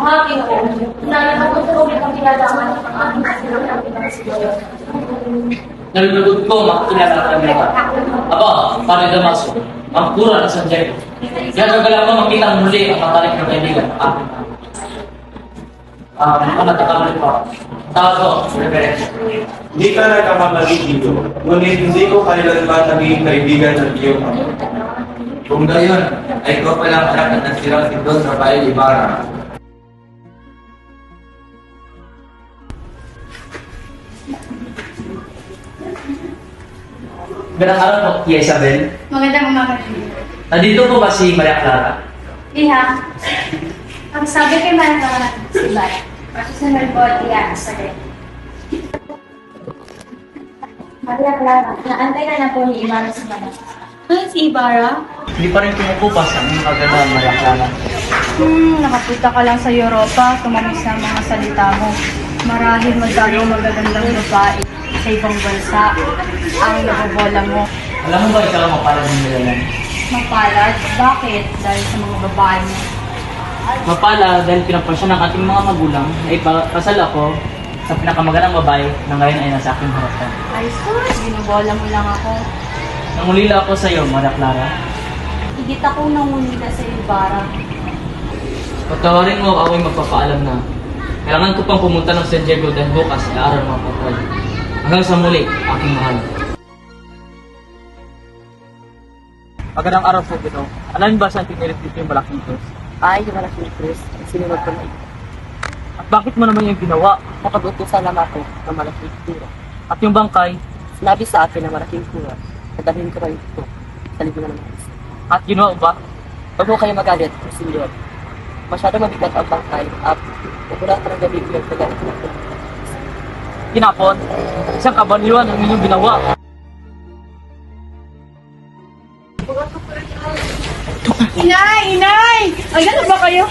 Happy ko na nakatutulog ang kinalaman ng aming kasilong ng pinagsiguro. Nalulugod ko makilala ka nila. Aba, pare Damaso, ang pura na Santiago. Kaya kagala ko makita muli ang matalik na kaibigan ng aking natakamali pa. Tao ko, reverend. Hindi ka nagkakamali dito, ngunit hindi ko kailanman naging kaibigan ng iyong ama. Kung gayon, ay ikaw palang anak at nagsirang si Don Rafael Ibarra. Magandang araw po, Tia Isabel. Magandang umaga. Nandito po ba si Maria Clara? Iha, ang sabi kay Manang si Bay, susunod po tiya sa rin. Maria Clara, naantay na na po ni Ibarra si Manang. Si Ibarra? Hindi pa rin kumukupas ang iyong kagandang Maria Clara. Nakapunta ka lang sa Europa, tumamis sa mga salita mo. Marahil magdaro magagandang babae sa ibang bansa ang nabobola mo. Alam mo ba ikaw ang mapalad ng nilalang? Mapalad? Bakit? Dahil sa mga babae mo. Mapalad dahil pinagpasya ng ating mga magulang na ipakasal ako sa pinakamagandang babae na ngayon ay nasa aking harapan. Ay sus, binubola mo lang ako. Nangulila ako sa iyo, Maria Clara. Higit ako nangungila sa Ibarra. Patawarin mo ako'y magpapaalam na. Kailangan ko pang pumunta ng San Diego dahil bukas ay araw ng mga patay. Hanggang sa muli, aking mahal. Magandang araw po, Gino. Alam niyo ba saan pinilit dito yung malaking krus? Ay, yung malaking Chris, sinunod ko na ito. At bakit mo naman yung ginawa? Nakag-utusan lang ako ng malaking kura. At yung bangkay? Sinabi sa akin ng malaking kura, nadalhin ko kayo ito sa libingan ng mga. At ginawa mo ba? Huwag mo kayo magalit, Senyor. Masyadong mabigat ang bangkay at wala ka ng gabi yung tagalit ito. Kinapon? Isang kabaliwan ang inyong ginawa. Inay! Inay! Ayan na ba kayo?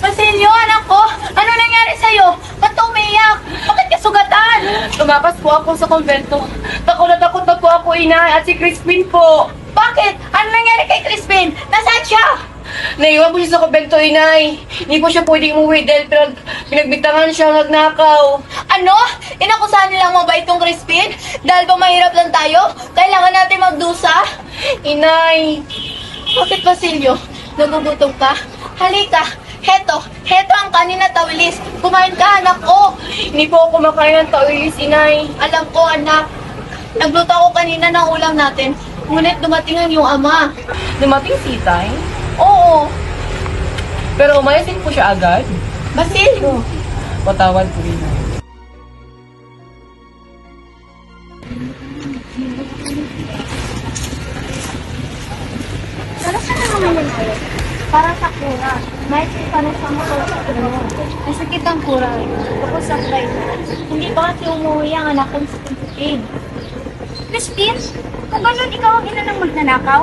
Pasenyo, anak ko! Ano nangyari sa'yo? Ba't umiyak? Bakit ka sugatan? Tumakas po ako sa konvento. Takot na po ako, inay, at si Crispin po. Bakit? Ano nangyari kay Crispin? Nasaan siya? Naiwan po siya sa konvento, inay. Hindi po siya pwedeng umuwi dahil pinagbintangan siya nagnakaw. Ano? Inakusahan nilang mabait tong Crispin? Dahil ba mahirap lang tayo? Kailangan natin magdusa? Inay, Bakit, Basilio? Nagugutom ka? Halika! Heto ang kanin na tawilis. Kumain ka, anak ko. hindi po ako kumakain ng tawilis, inay. Alam ko, anak. Nagluto ako kanina ng ulam natin. Ngunit dumating ang iyong ama. Dumating si Itay, Oo, pero umayos din po siya agad. Basilio. Patawad po, inay. Para sa naman yun? Para sa kura. May para sa mga Ay, sakit ang kura. Tapos sa flight. Hindi ba kasi umuwi ang anak kong si Crispin? Crispin? Kung ganun ikaw ang ina ng magnanakaw?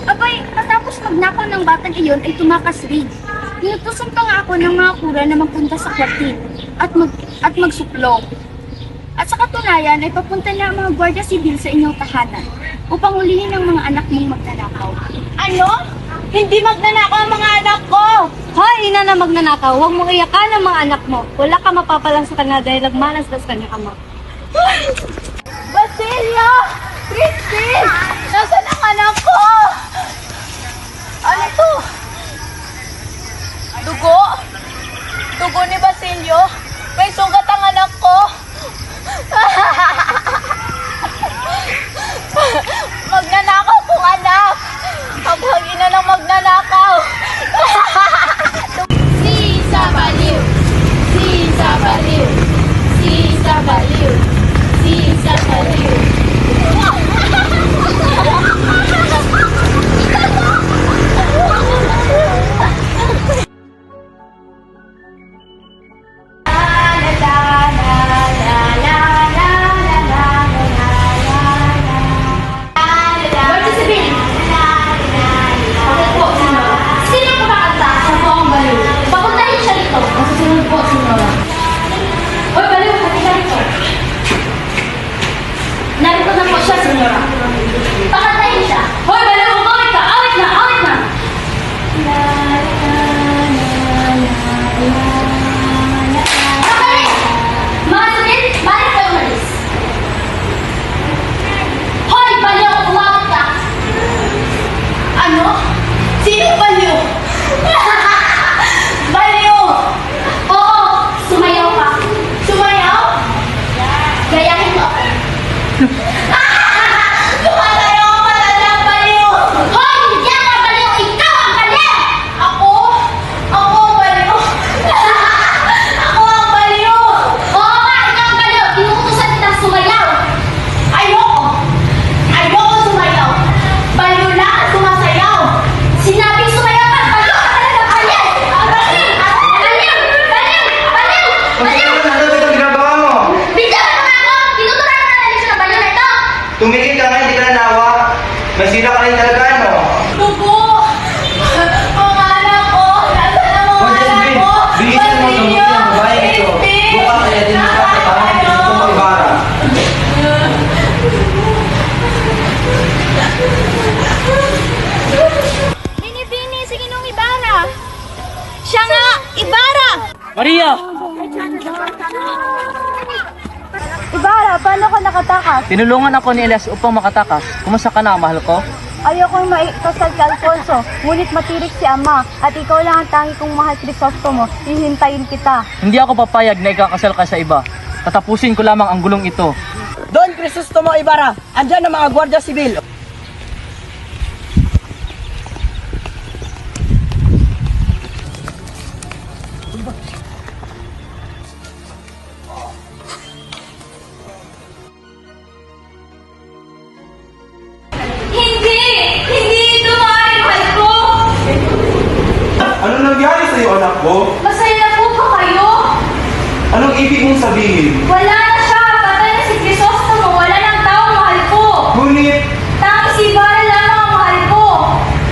Abay, matapos magnakaw ng batang iyon ay tumakas rin. Inutusan pa nga ako ng mga kura na magpunta sa kwartin at magsuplong. At sa katunayan ay papunta na ang mga gwardiya sibil sa inyong tahanan upang hulihin ang mga anak mong magnanakaw. Ano? Hindi magnanakaw ang mga anak ko! Hoy, ina na magnanakaw, huwag mong iyakan ang mga anak mo. Wala ka mapapalang sa kanya dahil nagmanas sa kanyang ama. Basilio! Crispin! Nasaan ang anak ko? Ano to? Dugo? Dugo ni Basilio? May sugat ang anak ko? Magnanakaw kong anak! Kabhagi na ng magnanakaw! Si sa baliw! Si sa baliw! Si sa baliw! Si sa baliw! Sino baliw? Baliw! Oo, sumayaw ka. Sumayaw? Gayahin mo ako. Sumasayaw ka pala ng baliw! Hoy! Hindi ako baliw! Ikaw ang baliw! Ako? Ako ang baliw? Ako ang baliw! Oo nga, ikaw ang baliw! Tinutusan kitang sumayaw! Ayoko! Ayoko sumayaw! Baliw lang ang sumasayaw! Sinabing sumayaw ka! Baliw ka talaga! Baliw! Baliw! Baliw! Baliw! Baliw! Baliw! Ano itong ginagawa mo? Bigyan mo na ako! Tinuturan mo na lang siya ng baliw na ito! Tumigil ka nga, hindi ka na nawa. Nasira ka rin talaga, no? Tubo! Mga anak ko! Nasaan ang mga anak ko? Bilisan mo, tumutin ang babae ito. Buka kaya din ka sa parang gusto mo ibara. Binibini si Ginong Ibarra! Siya nga! Ibarra! Maria! Ibarra, paano ka nakatakas? Tinulungan ako ni Elias upang makatakas. Kumusta ka na, mahal ko? Ayokong maikasal kay Alfonso, ngunit matirik si Ama, at ikaw lang ang tangi kong mahal Crisostomo, hihintayin kita. Hindi ako papayag na ikakasal ka sa iba. Tatapusin ko lamang ang gulong ito. Don Crisostomo Ibarra, andyan ang mga gwardiya sibil. Hindi! Hindi ito maaaring mahal ko! Ano nangyari sa'yo, anak ko? Masaya na po ba kayo? Anong ibig mong sabihin? Wala na siya! Patay na si Crisostomo! Wala nang taong mahal ko! Ngunit, Tanging si Ibarra lamang ang mahal ko!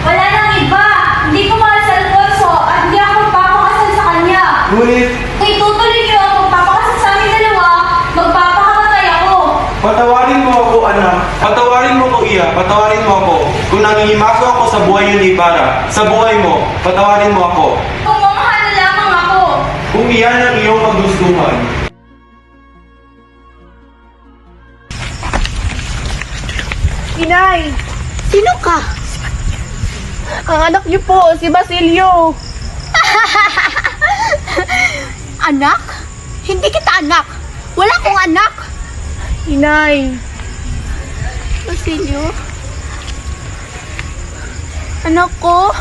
Wala nang iba! Hindi ko mahal si Alfonso at hindi ako magpapakasal sa kanya! ngunit, Kung itutuloy niyo ang magpapakasal sa amin dalawa, magpapakamatay ako! patawarin mo ako, anak. Patawarin mo ko, iya. Patawarin mo ako. Kung nangingimaso ako sa buhay yun ni Ibarra, sa buhay mo, patawarin mo ako. Kung mamahal na lamang ako! Kung iyan ang iyong kagustuhan. Inay! Sino ka? Ang anak niyo po, si Basilio. Anak? Hindi kita anak! Wala kong anak! Inay! Basilio? Anak ko?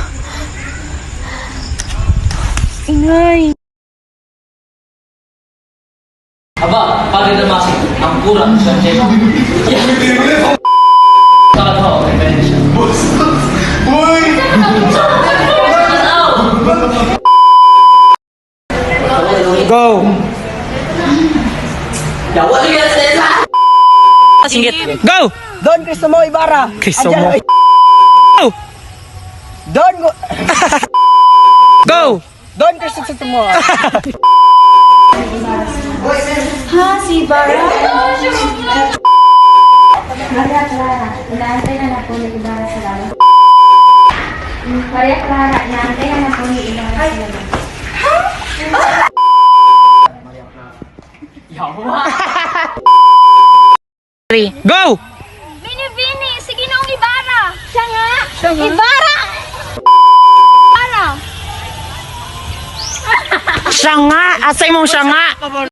Inay! Aba, Padre Damaso, ang kurang sa Diego. Sakat ho, referensya. Uy! Go! Yawa na yan sa Singgit. Go! Don Crisostomo Ibarra. Crisostomo. Andyan- Don Go! Don Crisostomo. Ha, si Ibarra? Maria Clara, inaantay na na po ni Ibarra sa lalo. Maria Clara, inaantay na na po ni Ibarra sa lalo. Go! Binibini, si Ginong Ibarra! Siya nga! Ibarra! Ibarra! Siya nga! Asay mong siya nga!